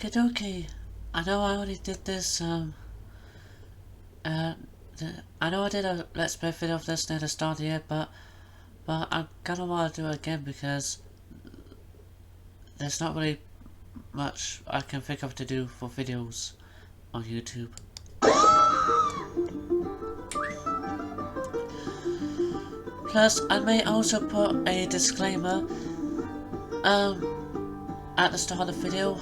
Okie I know I already did this, I know I did a Let's Play video of this near the start here, but I kinda wanna do it again because there's not really much I can think of to do for videos on YouTube. Plus, I may also put a disclaimer, at the start of the video.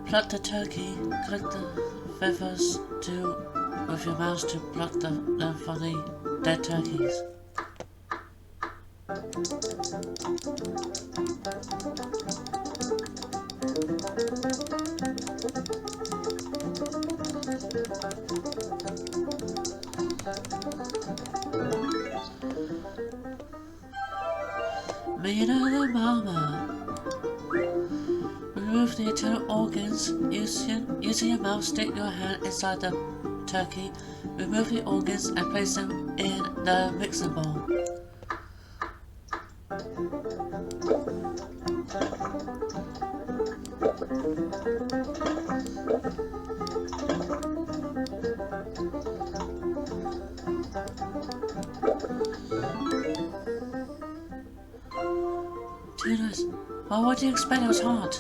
Pluck the turkey, click the feathers with your mouse to pluck them from the dead turkeys. Made of the mama. Remove the internal organs. Using your mouth, stick your hand inside the turkey. Remove the organs and place them in the mixing bowl. Too nice. Well, what do you expect? It was hard.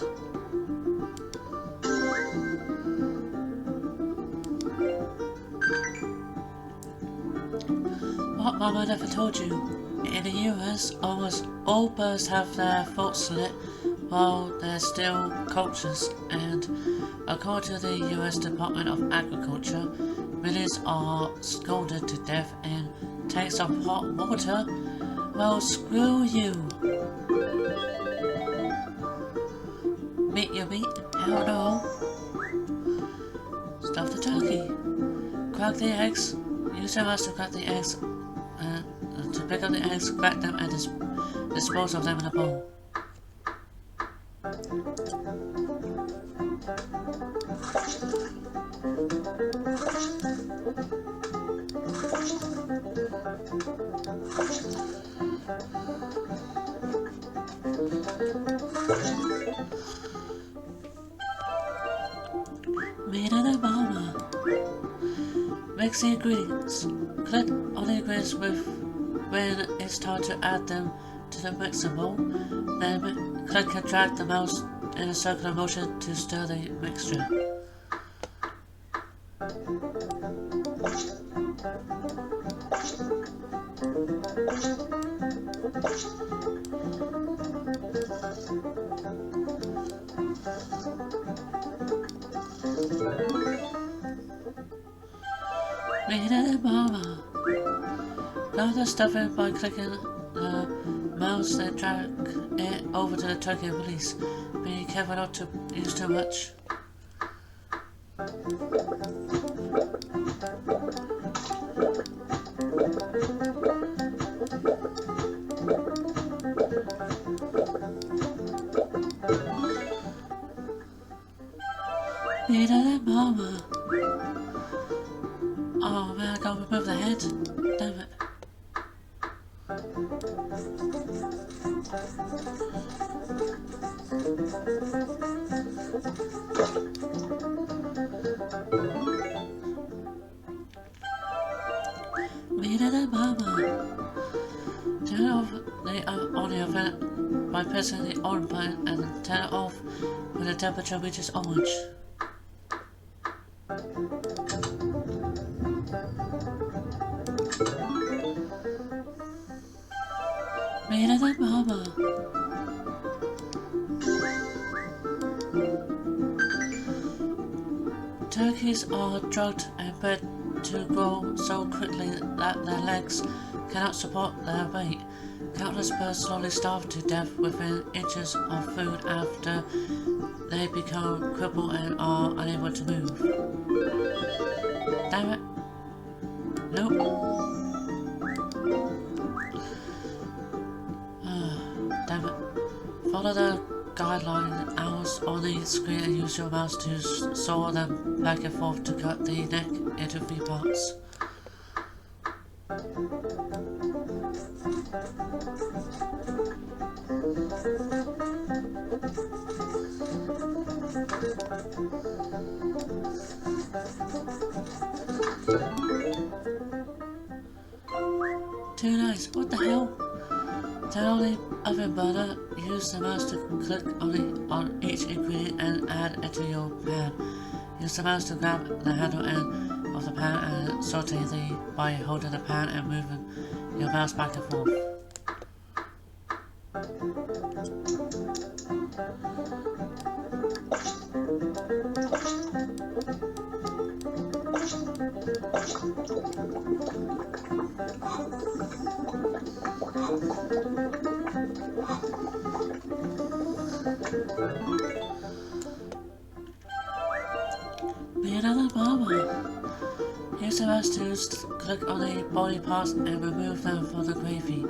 What Mama never told you. In the US, almost all birds have their throats slit while they're still cultures, and according to the US Department of Agriculture, millions are scalded to death in tanks of hot water. Well, screw you. Meat your meat? Hell no. Stuff the turkey. Crack the eggs. Use your mouse to crack the eggs. To pick up the eggs, crack them and dispose of them in a bowl. Made of the mama. Mix the ingredients. Click on the ingredients when it's time to add them to the mixing bowl. Then click and drag the mouse in a circular motion to stir the mixture. Made of the mama. Grab the stuffing by clicking the mouse and drag it over to the turkey and release. Be careful not to use too much. Made of the mama. Oh man, I can't remove the head. Damn it. Made of the mama. Turn off on the oven by pressing the on button and turn it off when the temperature reaches orange. Made of the mama. Turkeys are drugged and bred to grow so quickly that their legs cannot support their weight. Countless birds slowly starve to death within inches of food after they become crippled and are unable to move. Damn it. Nope. Damn it. Follow the guideline arrows on the screen and use your mouse to saw them back and forth to cut the neck into 3 parts. Too nice. What the hell? Tell the oven burner. Use the mouse to click on each ingredient and add it to your pan. Use the mouse to grab the handle end of the pan and saute by holding the pan and moving your mouse back and forth. Be another mama. Use the mouse to click on the body parts and remove them from the gravy.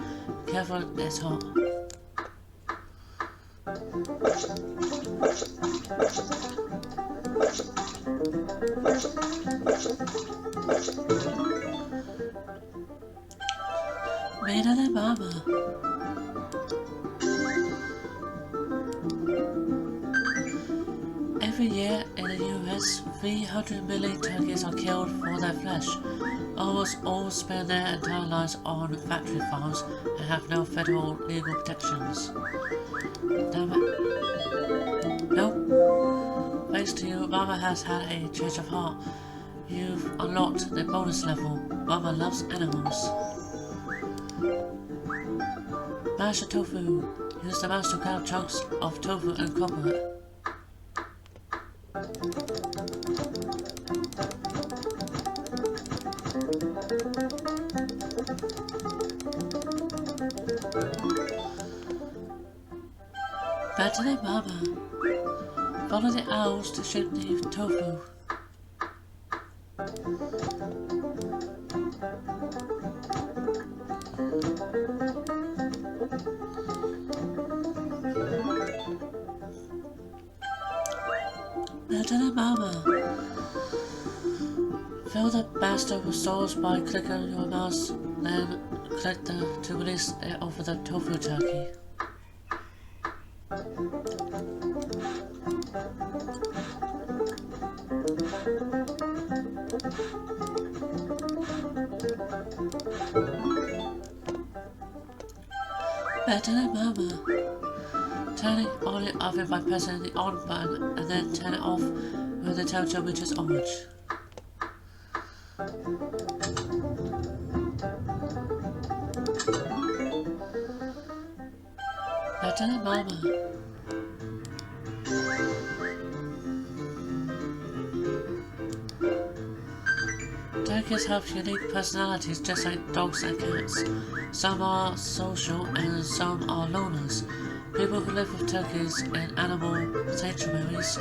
Careful, it's hot. Be another mama. Every year in the US, 300 million turkeys are killed for their flesh. Almost all spend their entire lives on factory farms and have no federal legal protections. Damn it. Nope. Thanks to you, Mama has had a change of heart. You've unlocked the bonus level. Mama loves animals. Mash the tofu. Use the mouse to grab chunks of tofu and crumble it. Back to the mama. Follow the owls to shape the tofu. Back to the mama. Fill the basta with sauce by clicking your mouse, then click to release it over the tofu turkey. Back to the mama. Turn it on the oven by pressing the on button and then turn it off when the temperature reaches orange. Back to the mama. Turkeys have unique personalities just like dogs and cats. Some are social and some are loners. People who live with turkeys in animal sanctuaries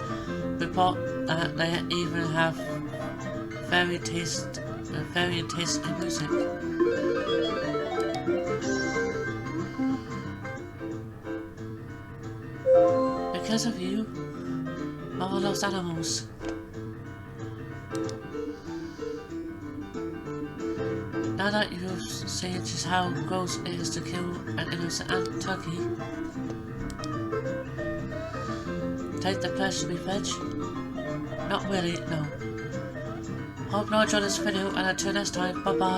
report that they even have varying taste in music. Because of you, Mama loves animals. Now that you've seen just how gross it is to kill an innocent turkey, take the flesh to be veg? Not really, no. Hope you enjoyed this video, and until next time, bye bye.